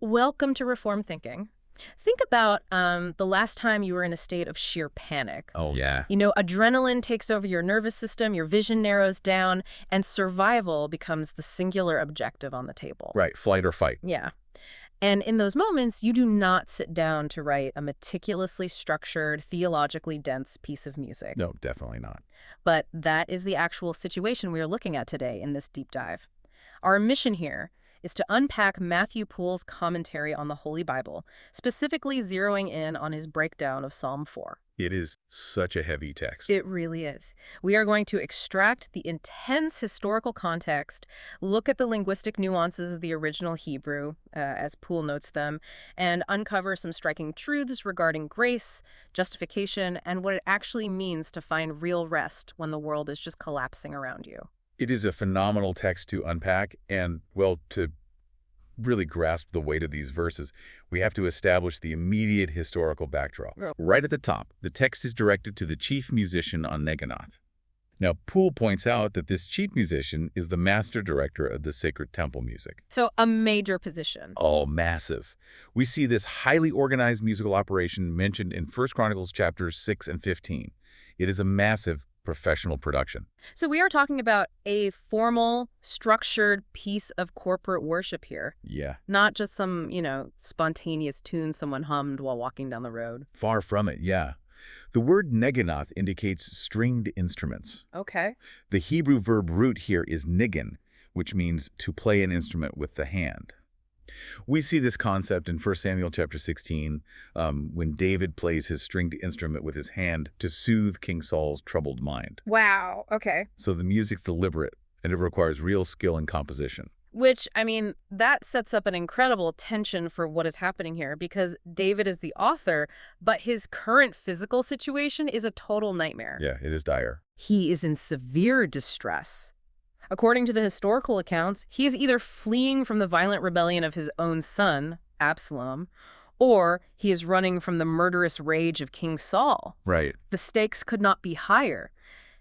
Welcome to Reform Thinking. Think about the last time you were in a state of sheer panic. Oh, yeah. Adrenaline takes over your nervous system, your vision narrows down, and survival becomes the singular objective on the table. Right, flight or fight. Yeah. And in those moments, you do not sit down to write a meticulously structured, theologically dense piece of music. No, definitely not. But that is the actual situation we are looking at today in this deep dive. Our mission here is to unpack Matthew Poole's commentary on the Holy Bible, specifically zeroing in on his breakdown of Psalm 4. It is such a heavy text. It really is. We are going to extract the intense historical context, look at the linguistic nuances of the original Hebrew, as Poole notes them, and uncover some striking truths regarding grace, justification, and what it actually means to find real rest when the world is just collapsing around you. It is a phenomenal text to unpack, and, well, to really grasp the weight of these verses, we have to establish the immediate historical backdrop. Right at the top, the text is directed to the chief musician on Neginoth. Now, Poole points out that this chief musician is the master director of the sacred temple music. So a major position. Oh, massive. We see this highly organized musical operation mentioned in 1 Chronicles chapters 6 and 15. It is a massive professional production. So we are talking about a formal, structured piece of corporate worship here. Yeah. Not just some, spontaneous tune someone hummed while walking down the road. Far from it, yeah. The word neginoth indicates stringed instruments. Okay. The Hebrew verb root here is niggin, which means to play an instrument with the hand. We see this concept in 1 Samuel chapter 16 when David plays his stringed instrument with his hand to soothe King Saul's troubled mind. Wow. Okay. So the music's deliberate, and it requires real skill in composition. Which, that sets up an incredible tension for what is happening here, because David is the author, but his current physical situation is a total nightmare. Yeah, it is dire. He is in severe distress. According to the historical accounts, he is either fleeing from the violent rebellion of his own son, Absalom, or he is running from the murderous rage of King Saul. Right. The stakes could not be higher.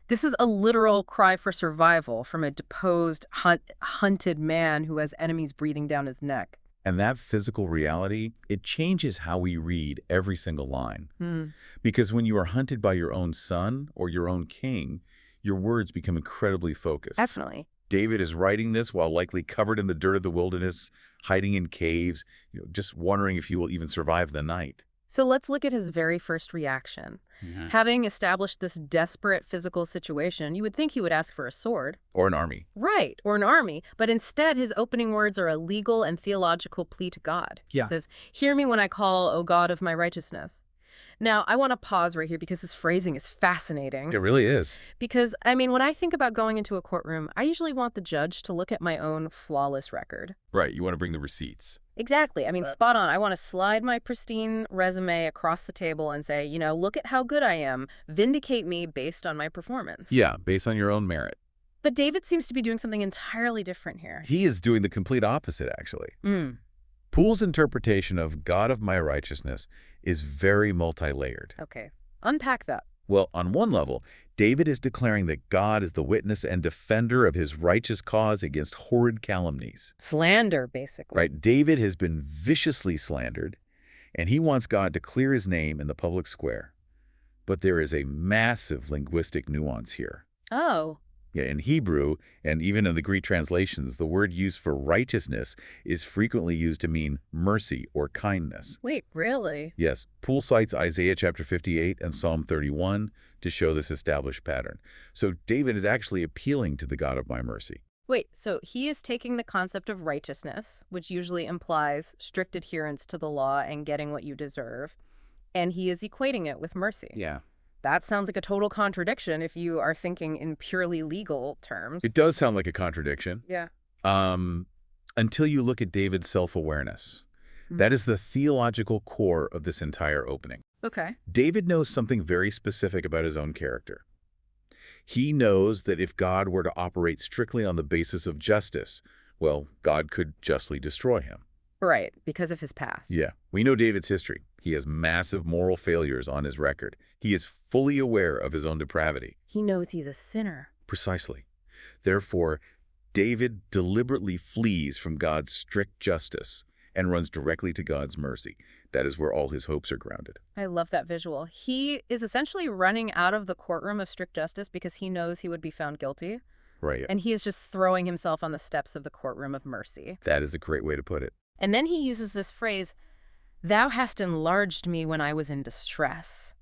This is a literal cry for survival from a deposed, hunted man who has enemies breathing down his neck. And that physical reality, it changes how we read every single line. Because when you are hunted by your own son or your own king, your words become incredibly focused. Definitely. David is writing this while likely covered in the dirt of the wilderness, hiding in caves, just wondering if he will even survive the night. So let's look at his very first reaction. Having established this desperate physical situation, you would think he would ask for a sword. Or an army. Right, or an army. But instead, his opening words are a legal and theological plea to God. Yeah. He says, "Hear me when I call, O God of my righteousness." Now, I want to pause right here because this phrasing is fascinating. It really is. Because, when I think about going into a courtroom, I usually want the judge to look at my own flawless record. Right, you want to bring the receipts. Exactly. Spot on. I want to slide my pristine resume across the table and say, look at how good I am. Vindicate me based on my performance. Yeah, based on your own merit. But David seems to be doing something entirely different here. He is doing the complete opposite, actually. Poole's interpretation of God of my righteousness is very multi-layered. Okay. Unpack that. Well, on one level, David is declaring that God is the witness and defender of his righteous cause against horrid calumnies. Slander, basically. Right? David has been viciously slandered, and he wants God to clear his name in the public square. But there is a massive linguistic nuance here. Oh. Yeah, in Hebrew, and even in the Greek translations, the word used for righteousness is frequently used to mean mercy or kindness. Wait, really? Yes, Poole cites Isaiah chapter 58 and Psalm 31 to show this established pattern. So David is actually appealing to the God of my mercy. Wait, so he is taking the concept of righteousness, which usually implies strict adherence to the law and getting what you deserve, and he is equating it with mercy. Yeah. That sounds like a total contradiction if you are thinking in purely legal terms. It does sound like a contradiction. Yeah. Until you look at David's self-awareness. That is the theological core of this entire opening. Okay. David knows something very specific about his own character. He knows that if God were to operate strictly on the basis of justice, well, God could justly destroy him. Right, because of his past. Yeah. We know David's history. He has massive moral failures on his record. He is fully aware of his own depravity. He knows he's a sinner. Precisely. Therefore, David deliberately flees from God's strict justice and runs directly to God's mercy. That is where all his hopes are grounded. I love that visual. He is essentially running out of the courtroom of strict justice because he knows he would be found guilty. Right. And he is just throwing himself on the steps of the courtroom of mercy. That is a great way to put it. And then he uses this phrase, "Thou hast enlarged me when I was in distress."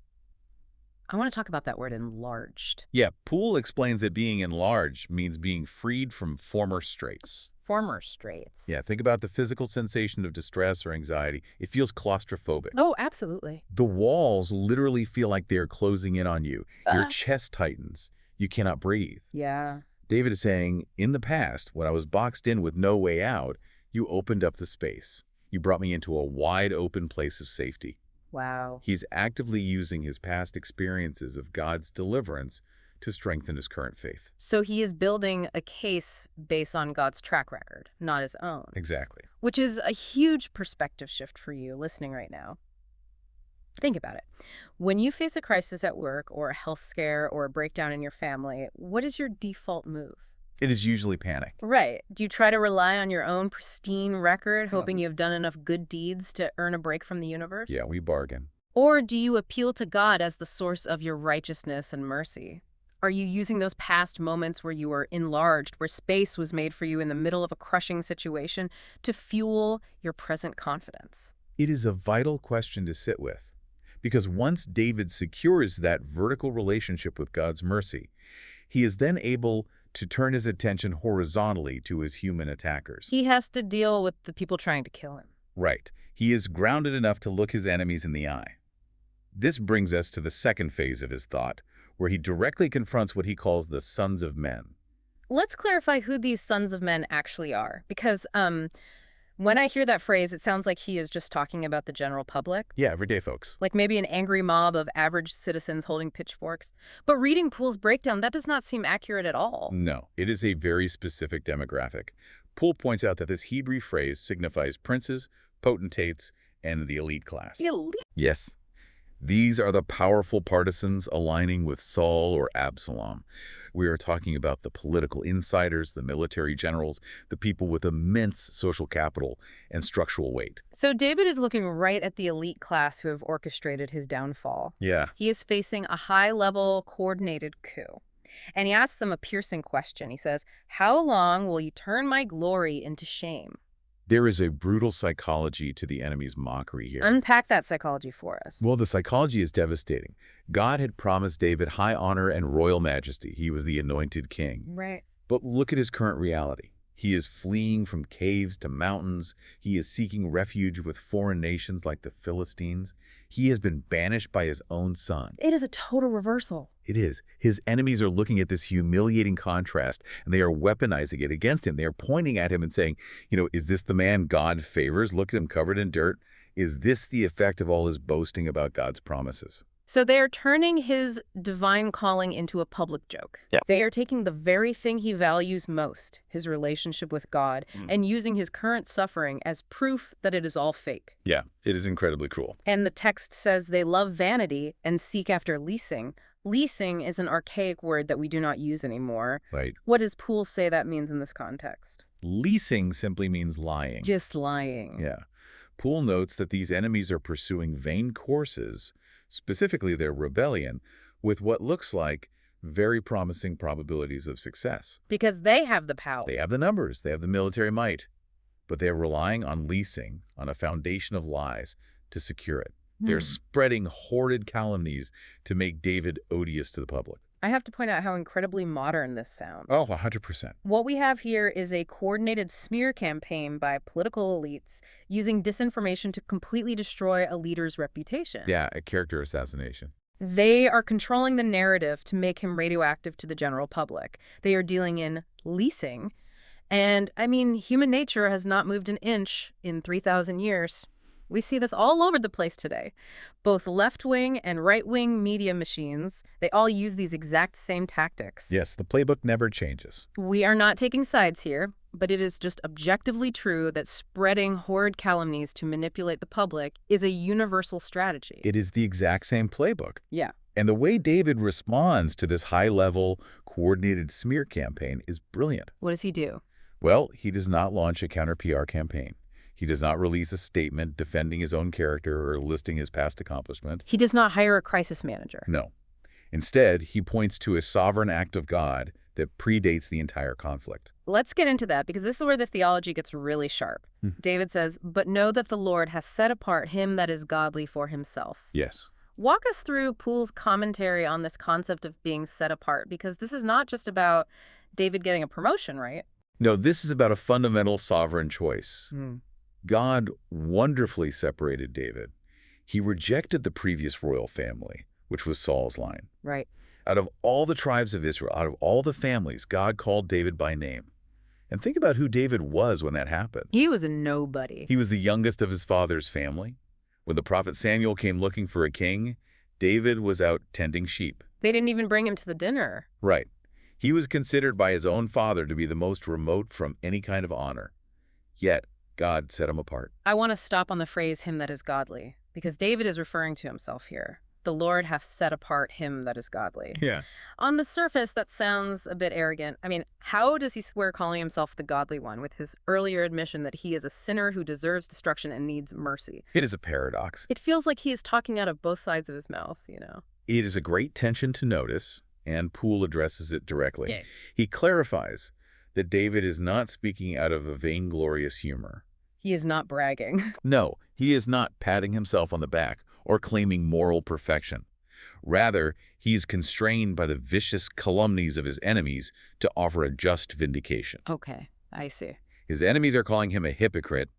I want to talk about that word, enlarged. Yeah, Poole explains that being enlarged means being freed from former straits. Former straits. Yeah, think about the physical sensation of distress or anxiety. It feels claustrophobic. Oh, absolutely. The walls literally feel like they're closing in on you. Your Ah. chest tightens. You cannot breathe. Yeah. David is saying, in the past, when I was boxed in with no way out, you opened up the space. You brought me into a wide open place of safety. Wow. He's actively using his past experiences of God's deliverance to strengthen his current faith. So he is building a case based on God's track record, not his own. Exactly. Which is a huge perspective shift for you listening right now. Think about it. When you face a crisis at work or a health scare or a breakdown in your family, what is your default move? It is usually panic. Right. Do you try to rely on your own pristine record, hoping you have done enough good deeds to earn a break from the universe? Yeah, we bargain. Or do you appeal to God as the source of your righteousness and mercy? Are you using those past moments where you were enlarged, where space was made for you in the middle of a crushing situation, to fuel your present confidence? It is a vital question to sit with, because once David secures that vertical relationship with God's mercy, he is then able to turn his attention horizontally to his human attackers. He has to deal with the people trying to kill him. Right. He is grounded enough to look his enemies in the eye. This brings us to the second phase of his thought, where he directly confronts what he calls the sons of men. Let's clarify who these sons of men actually are, because when I hear that phrase, it sounds like he is just talking about the general public. Yeah, everyday folks. Like maybe an angry mob of average citizens holding pitchforks. But reading Poole's breakdown, that does not seem accurate at all. No, it is a very specific demographic. Poole points out that this Hebrew phrase signifies princes, potentates, and the elite class. The elite? Yes. These are the powerful partisans aligning with Saul or Absalom. We are talking about the political insiders, the military generals, the people with immense social capital and structural weight. So David is looking right at the elite class who have orchestrated his downfall. Yeah. He is facing a high-level, coordinated coup. And he asks them a piercing question. He says, "How long will you turn my glory into shame?" There is a brutal psychology to the enemy's mockery here. Unpack that psychology for us. Well, the psychology is devastating. God had promised David high honor and royal majesty. He was the anointed king. Right. But look at his current reality. He is fleeing from caves to mountains. He is seeking refuge with foreign nations like the Philistines. He has been banished by his own son. It is a total reversal. It is. His enemies are looking at this humiliating contrast, and they are weaponizing it against him. They are pointing at him and saying, is this the man God favors? Look at him covered in dirt. Is this the effect of all his boasting about God's promises? So they are turning his divine calling into a public joke. Yeah. They are taking the very thing he values most, his relationship with God, and using his current suffering as proof that it is all fake. Yeah, it is incredibly cruel. And the text says they love vanity and seek after leasing. Leasing is an archaic word that we do not use anymore. Right. What does Poole say that means in this context? Leasing simply means lying. Just lying. Yeah. Poole notes that these enemies are pursuing vain courses, specifically their rebellion, with what looks like very promising probabilities of success. Because they have the power. They have the numbers, they have the military might, but they're relying on leasing, on a foundation of lies, to secure it. They're spreading horrid calumnies to make David odious to the public. I have to point out how incredibly modern this sounds. Oh, 100%. What we have here is a coordinated smear campaign by political elites using disinformation to completely destroy a leader's reputation. Yeah, a character assassination. They are controlling the narrative to make him radioactive to the general public. They are dealing in leasing. And, human nature has not moved an inch in 3,000 years. We see this all over the place today. Both left-wing and right-wing media machines, they all use these exact same tactics. Yes, the playbook never changes. We are not taking sides here, but it is just objectively true that spreading horrid calumnies to manipulate the public is a universal strategy. It is the exact same playbook. Yeah. And the way David responds to this high-level, coordinated smear campaign is brilliant. What does he do? Well, he does not launch a counter-PR campaign. He does not release a statement defending his own character or listing his past accomplishment. He does not hire a crisis manager. No. Instead, he points to a sovereign act of God that predates the entire conflict. Let's get into that, because this is where the theology gets really sharp. David says, "But know that the Lord has set apart him that is godly for himself." Yes. Walk us through Poole's commentary on this concept of being set apart, because this is not just about David getting a promotion, right? No, this is about a fundamental sovereign choice. God wonderfully separated David. He rejected the previous royal family, which was Saul's line. Right. Out of all the tribes of Israel, out of all the families, God called David by name. And think about who David was when that happened. He was a nobody. He was the youngest of his father's family. When the prophet Samuel came looking for a king, David was out tending sheep. They didn't even bring him to the dinner. Right. He was considered by his own father to be the most remote from any kind of honor. Yet, God set him apart. I want to stop on the phrase "him that is godly," because David is referring to himself here. The Lord hath set apart him that is godly. Yeah. On the surface, that sounds a bit arrogant. I mean, how does he square calling himself the godly one with his earlier admission that he is a sinner who deserves destruction and needs mercy? It is a paradox. It feels like he is talking out of both sides of his mouth, you know? It is a great tension to notice, and Poole addresses it directly. Okay. He clarifies that David is not speaking out of a vainglorious humor. He is not bragging. No, he is not patting himself on the back or claiming moral perfection. Rather, he is constrained by the vicious calumnies of his enemies to offer a just vindication. Okay, I see. His enemies are calling him a hypocrite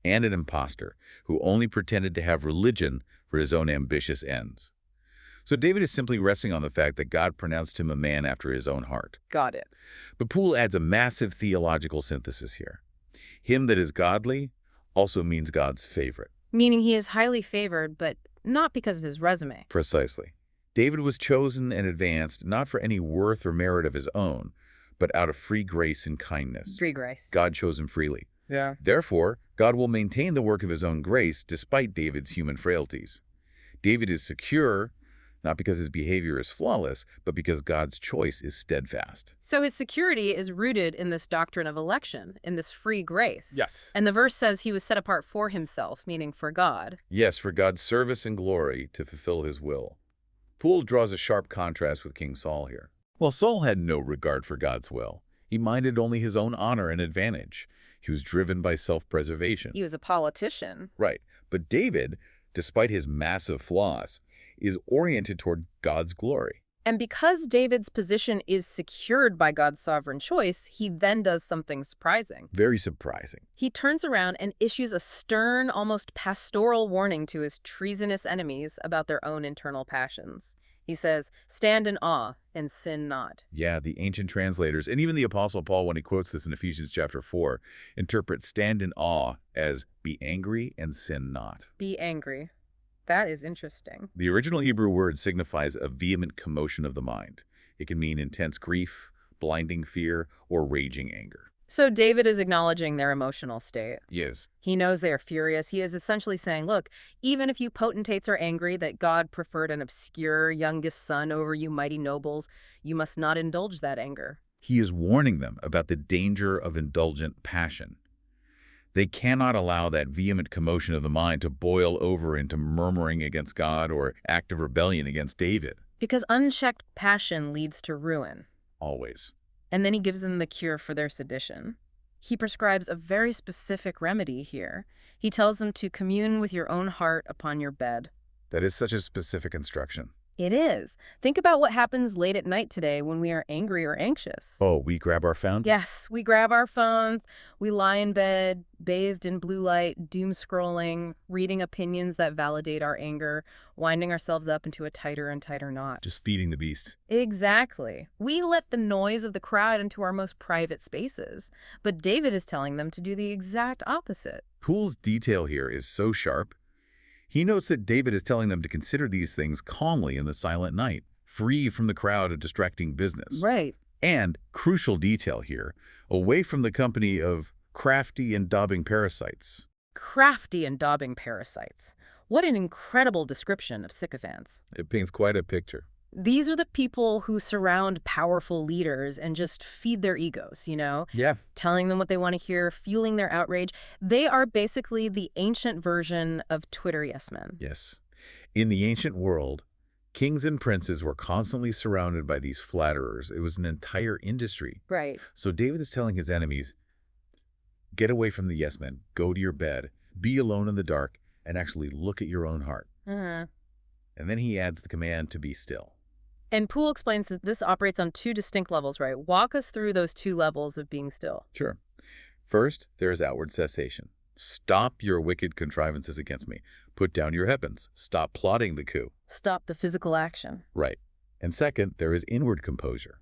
and an impostor who only pretended to have religion for his own ambitious ends. So David is simply resting on the fact that God pronounced him a man after his own heart. Got it. But Poole adds a massive theological synthesis here. Him that is godly also means God's favorite. Meaning he is highly favored, but not because of his resume. Precisely. David was chosen and advanced not for any worth or merit of his own, but out of free grace and kindness. Free grace. God chose him freely. Yeah. Therefore, God will maintain the work of his own grace despite David's human frailties. David is secure, not because his behavior is flawless, but because God's choice is steadfast. So his security is rooted in this doctrine of election, in this free grace. Yes. And the verse says he was set apart for himself, meaning for God. Yes, for God's service and glory to fulfill his will. Poole draws a sharp contrast with King Saul here. While Saul had no regard for God's will, he minded only his own honor and advantage. He was driven by self-preservation. He was a politician. Right. But David, despite his massive flaws, is oriented toward God's glory. And because David's position is secured by God's sovereign choice, he then does something surprising. Very surprising. He turns around and issues a stern, almost pastoral warning to his treasonous enemies about their own internal passions. He says, "Stand in awe and sin not." Yeah, the ancient translators, and even the Apostle Paul, when he quotes this in Ephesians chapter 4, interpret stand in awe as be angry and sin not. Be angry. That is interesting. The original Hebrew word signifies a vehement commotion of the mind. It can mean intense grief, blinding fear, or raging anger. So David is acknowledging their emotional state. Yes. He knows they are furious. He is essentially saying, look, even if you potentates are angry that God preferred an obscure youngest son over you mighty nobles, you must not indulge that anger. He is warning them about the danger of indulgent passion. They cannot allow that vehement commotion of the mind to boil over into murmuring against God or active rebellion against David. Because unchecked passion leads to ruin. Always. And then he gives them the cure for their sedition. He prescribes a very specific remedy here. He tells them to commune with your own heart upon your bed. That is such a specific instruction. It is. Think about what happens late at night today when we are angry or anxious. Oh, we grab our phone? Yes, we grab our phones, we lie in bed, bathed in blue light, doom scrolling, reading opinions that validate our anger, winding ourselves up into a tighter and tighter knot. Just feeding the beast. Exactly. We let the noise of the crowd into our most private spaces. But David is telling them to do the exact opposite. Poole's detail here is so sharp. He notes that David is telling them to consider these things calmly in the silent night, free from the crowd of distracting business. Right. And, crucial detail here, away from the company of crafty and daubing parasites. Crafty and daubing parasites. What an incredible description of sycophants. It paints quite a picture. These are the people who surround powerful leaders and just feed their egos, Yeah. telling them what they want to hear, fueling their outrage. They are basically the ancient version of Twitter yes men. Yes. In the ancient world, kings and princes were constantly surrounded by these flatterers. It was an entire industry. Right. So David is telling his enemies, get away from the yes men, go to your bed, be alone in the dark, and actually look at your own heart. Uh-huh. And then he adds the command to be still. And Poole explains that this operates on two distinct levels, right? Walk us through those two levels of being still. Sure. First, there is outward cessation. Stop your wicked contrivances against me. Put down your weapons. Stop plotting the coup. Stop the physical action. Right. And second, there is inward composure.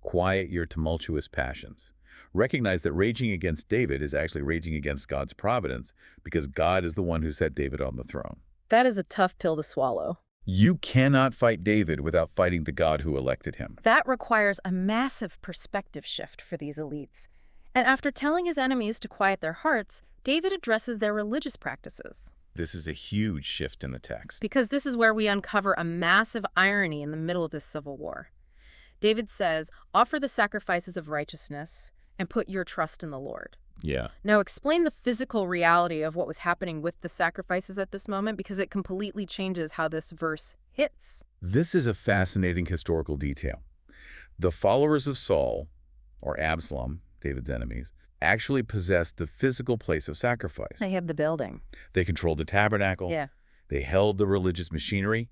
Quiet your tumultuous passions. Recognize that raging against David is actually raging against God's providence because God is the one who set David on the throne. That is a tough pill to swallow. You cannot fight David without fighting the God who elected him. That requires a massive perspective shift for these elites. And after telling his enemies to quiet their hearts, David addresses their religious practices. This is a huge shift in the text. Because this is where we uncover a massive irony in the middle of this civil war. David says, offer the sacrifices of righteousness and put your trust in the Lord. Yeah. Now explain the physical reality of what was happening with the sacrifices at this moment, because it completely changes how this verse hits. This is a fascinating historical detail. The followers of Saul, or Absalom, David's enemies, actually possessed the physical place of sacrifice. They have the building. They controlled the tabernacle. Yeah. They held the religious machinery.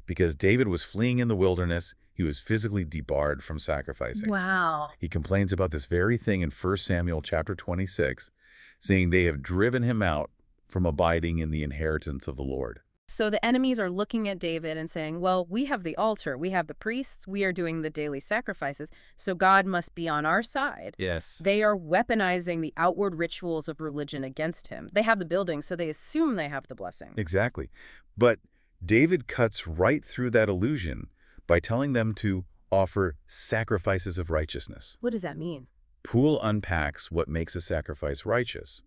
Because David was fleeing in the wilderness, he was physically debarred from sacrificing. Wow. He complains about this very thing in 1 Samuel chapter 26, saying they have driven him out from abiding in the inheritance of the Lord. So the enemies are looking at David and saying, well, we have the altar, we have the priests, we are doing the daily sacrifices, so God must be on our side. Yes. They are weaponizing the outward rituals of religion against him. They have the building, so they assume they have the blessing. Exactly. But David cuts right through that illusion by telling them to offer sacrifices of righteousness. What does that mean? Poole unpacks what makes a sacrifice righteous.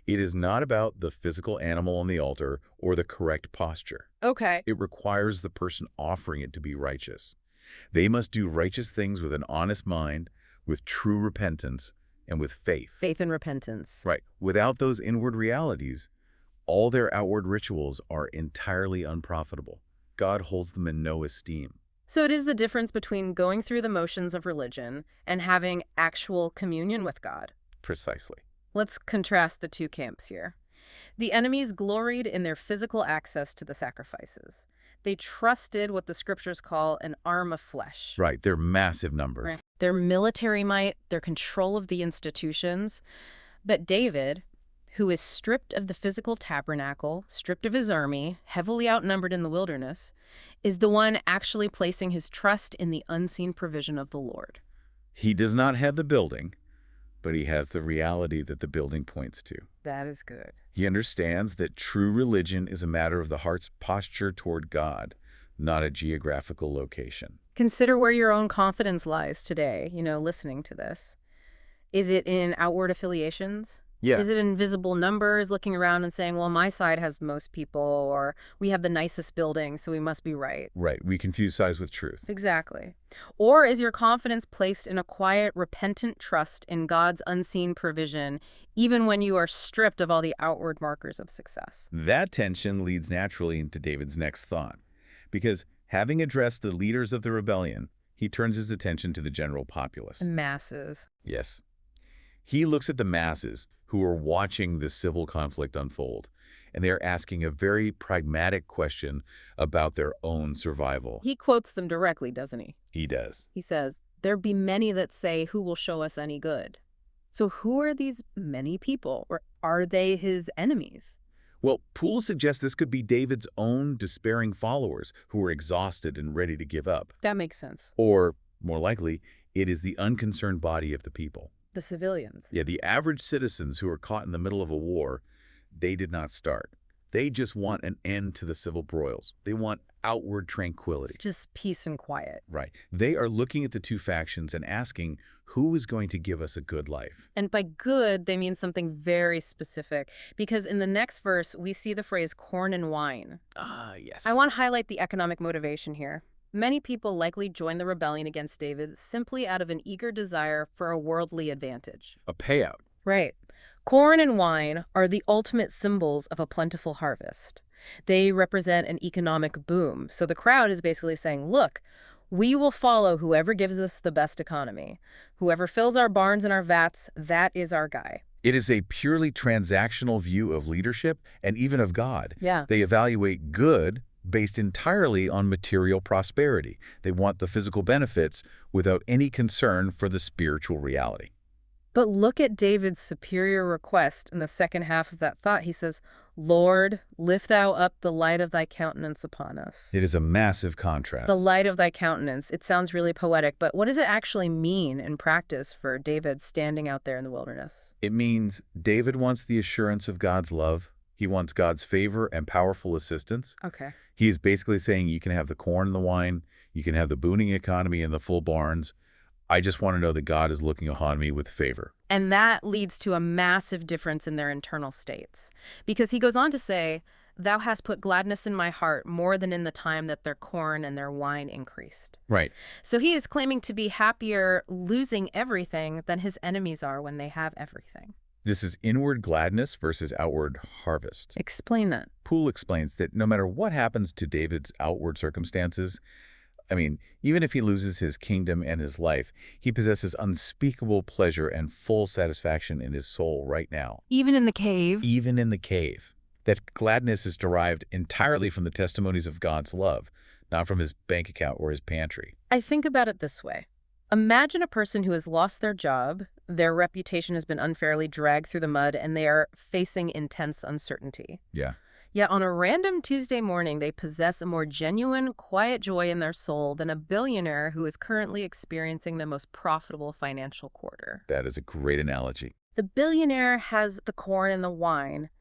It is not about the physical animal on the altar or the correct posture. Okay. It requires the person offering it to be righteous. They must do righteous things with an honest mind, with true repentance, and with faith. Faith and repentance. Right. Without those inward realities, all their outward rituals are entirely unprofitable. God holds them in no esteem. So it is the difference between going through the motions of religion and having actual communion with God. Precisely. Let's contrast the two camps here. The enemies gloried in their physical access to the sacrifices. They trusted what the scriptures call an arm of flesh. Right. They're massive numbers. Right. Their military might, their control of the institutions. But David, who is stripped of the physical tabernacle, stripped of his army, heavily outnumbered in the wilderness, is the one actually placing his trust in the unseen provision of the Lord. He does not have the building, but he has the reality that the building points to. That is good. He understands that true religion is a matter of the heart's posture toward God, not a geographical location. Consider where your own confidence lies today, listening to this. Is it in outward affiliations? Yeah. Is it in visible numbers, looking around and saying, well, my side has the most people, or we have the nicest building, so we must be right? Right. We confuse size with truth. Exactly. Or is your confidence placed in a quiet, repentant trust in God's unseen provision, even when you are stripped of all the outward markers of success? That tension leads naturally into David's next thought, because having addressed the leaders of the rebellion, he turns his attention to the general populace. The masses. Yes. He looks at the masses who are watching this civil conflict unfold, and they are asking a very pragmatic question about their own survival. He quotes them directly, doesn't he? He does. He says, there be many that say, who will show us any good? So who are these many people, or are they his enemies? Well, Poole suggests this could be David's own despairing followers who are exhausted and ready to give up. That makes sense. Or, more likely, it is the unconcerned body of the people. The civilians. Yeah, the average citizens who are caught in the middle of a war, they did not start. They just want an end to the civil broils. They want outward tranquility. It's just peace and quiet. Right. They are looking at the two factions and asking, who is going to give us a good life? And by good, they mean something very specific, because in the next verse, we see the phrase corn and wine. Yes. I want to highlight the economic motivation here. Many people likely joined the rebellion against David simply out of an eager desire for a worldly advantage. A payout. Right. Corn and wine are the ultimate symbols of a plentiful harvest. They represent an economic boom. So the crowd is basically saying, look, we will follow whoever gives us the best economy. Whoever fills our barns and our vats, that is our guy. It is a purely transactional view of leadership and even of God. Yeah. They evaluate good based entirely on material prosperity. They want the physical benefits without any concern for the spiritual reality. But look at David's superior request in the second half of that thought. He says, Lord, lift thou up the light of thy countenance upon us. It is a massive contrast. The light of thy countenance. It sounds really poetic, but what does it actually mean in practice for David standing out there in the wilderness? It means David wants the assurance of God's love. He wants God's favor and powerful assistance. Okay. He is basically saying you can have the corn and the wine, you can have the booming economy and the full barns. I just want to know that God is looking upon me with favor. And that leads to a massive difference in their internal states. Because he goes on to say, thou hast put gladness in my heart more than in the time that their corn and their wine increased. Right. So he is claiming to be happier losing everything than his enemies are when they have everything. This is inward gladness versus outward harvest. Explain that. Poole explains that no matter what happens to David's outward circumstances, even if he loses his kingdom and his life, he possesses unspeakable pleasure and full satisfaction in his soul right now. Even in the cave? Even in the cave. That gladness is derived entirely from the testimonies of God's love, not from his bank account or his pantry. I think about it this way. Imagine a person who has lost their job, their reputation has been unfairly dragged through the mud, and they are facing intense uncertainty. Yeah. Yet on a random Tuesday morning, they possess a more genuine, quiet joy in their soul than a billionaire who is currently experiencing the most profitable financial quarter. That is a great analogy. The billionaire has the corn and the wine,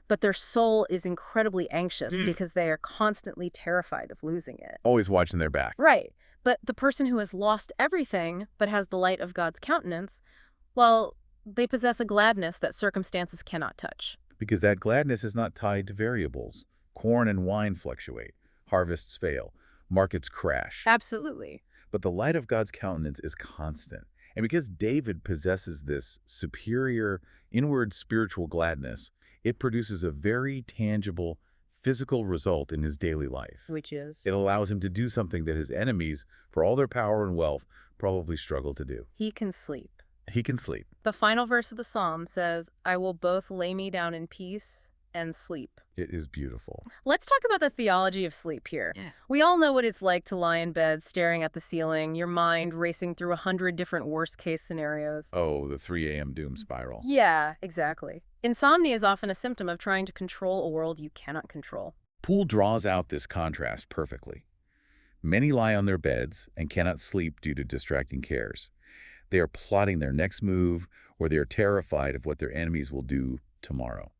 but their soul is incredibly anxious because they are constantly terrified of losing it. Always watching their back. Right. But the person who has lost everything but has the light of God's countenance, well, they possess a gladness that circumstances cannot touch. Because that gladness is not tied to variables. Corn and wine fluctuate. Harvests fail. Markets crash. Absolutely. But the light of God's countenance is constant. And because David possesses this superior inward spiritual gladness, it produces a very tangible physical result in his daily life. Which is? It allows him to do something that his enemies, for all their power and wealth, probably struggle to do. He can sleep. He can sleep. The final verse of the psalm says, I will both lay me down in peace and sleep. It is beautiful. Let's talk about the theology of sleep here. Yeah. We all know what it's like to lie in bed, staring at the ceiling, your mind racing through 100 different worst-case scenarios. Oh, the 3 a.m. doom spiral. Yeah, exactly. Insomnia is often a symptom of trying to control a world you cannot control. Poole draws out this contrast perfectly. Many lie on their beds and cannot sleep due to distracting cares. They are plotting their next move, or they are terrified of what their enemies will do tomorrow.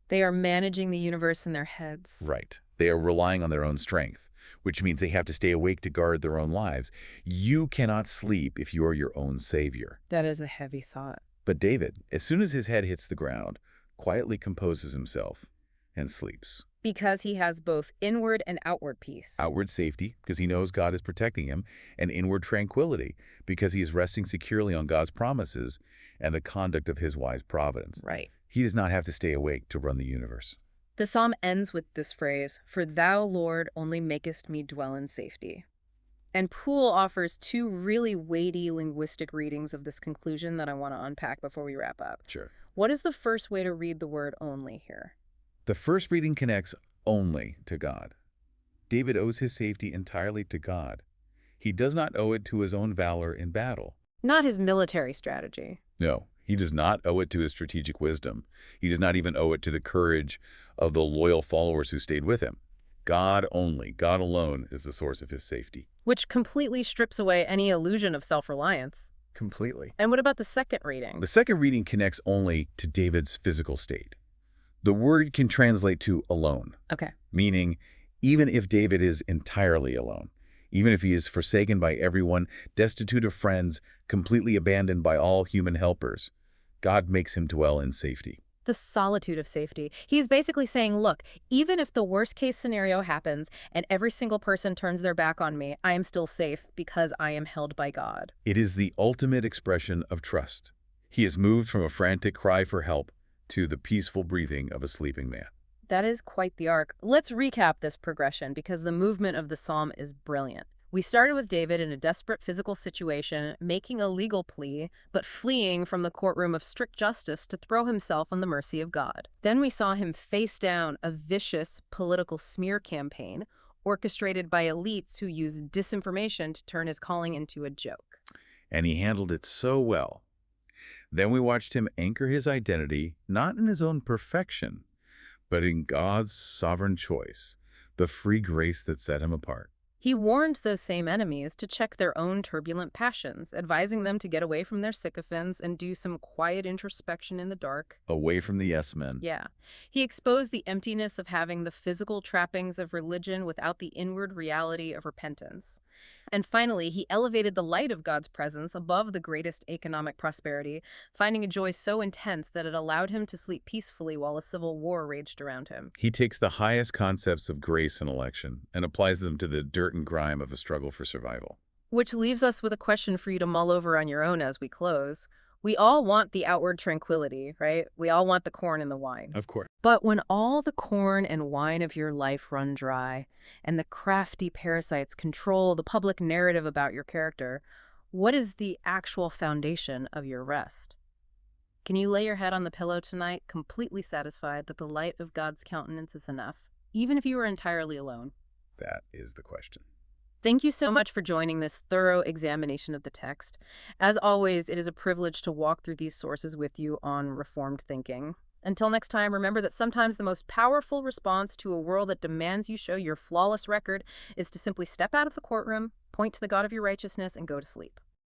They are managing the universe in their heads. Right. They are relying on their own strength, which means they have to stay awake to guard their own lives. You cannot sleep if you are your own savior. That is a heavy thought. But David, as soon as his head hits the ground, quietly composes himself and sleeps. Because he has both inward and outward peace. Outward safety, because he knows God is protecting him, and inward tranquility, because he is resting securely on God's promises and the conduct of his wise providence. Right. He does not have to stay awake to run the universe. The psalm ends with this phrase, For thou, Lord, only makest me dwell in safety. And Poole offers two really weighty linguistic readings of this conclusion that I want to unpack before we wrap up. Sure. What is the first way to read the word only here? The first reading connects only to God. David owes his safety entirely to God. He does not owe it to his own valor in battle. Not his military strategy. No, he does not owe it to his strategic wisdom. He does not even owe it to the courage of the loyal followers who stayed with him. God only, God alone, is the source of his safety. Which completely strips away any illusion of self-reliance. Completely. And what about the second reading? The second reading connects only to David's physical state. The word can translate to alone. Okay. Meaning, even if David is entirely alone, even if he is forsaken by everyone, destitute of friends, completely abandoned by all human helpers, God makes him dwell in safety. The solitude of safety. He's basically saying, look, even if the worst case scenario happens and every single person turns their back on me, I am still safe because I am held by God. It is the ultimate expression of trust. He is moved from a frantic cry for help to the peaceful breathing of a sleeping man. That is quite the arc. Let's recap this progression because the movement of the psalm is brilliant. We started with David in a desperate physical situation, making a legal plea, but fleeing from the courtroom of strict justice to throw himself on the mercy of God. Then we saw him face down a vicious political smear campaign, orchestrated by elites who used disinformation to turn his calling into a joke. And he handled it so well. Then we watched him anchor his identity not in his own perfection, but in God's sovereign choice, the free grace that set him apart. He warned those same enemies to check their own turbulent passions, advising them to get away from their sycophants and do some quiet introspection in the dark. Away from the yes-men. Yeah. He exposed the emptiness of having the physical trappings of religion without the inward reality of repentance. And finally, he elevated the light of God's presence above the greatest economic prosperity, finding a joy so intense that it allowed him to sleep peacefully while a civil war raged around him. He takes the highest concepts of grace and election and applies them to the dirt and grime of a struggle for survival. Which leaves us with a question for you to mull over on your own as we close. We all want the outward tranquility, right? We all want the corn and the wine. Of course. But when all the corn and wine of your life run dry, and the crafty parasites control the public narrative about your character, what is the actual foundation of your rest? Can you lay your head on the pillow tonight, completely satisfied that the light of God's countenance is enough, even if you are entirely alone? That is the question. Thank you so much for joining this thorough examination of the text. As always, it is a privilege to walk through these sources with you on Reformed Thinking. Until next time, remember that sometimes the most powerful response to a world that demands you show your flawless record is to simply step out of the courtroom, point to the God of your righteousness, and go to sleep.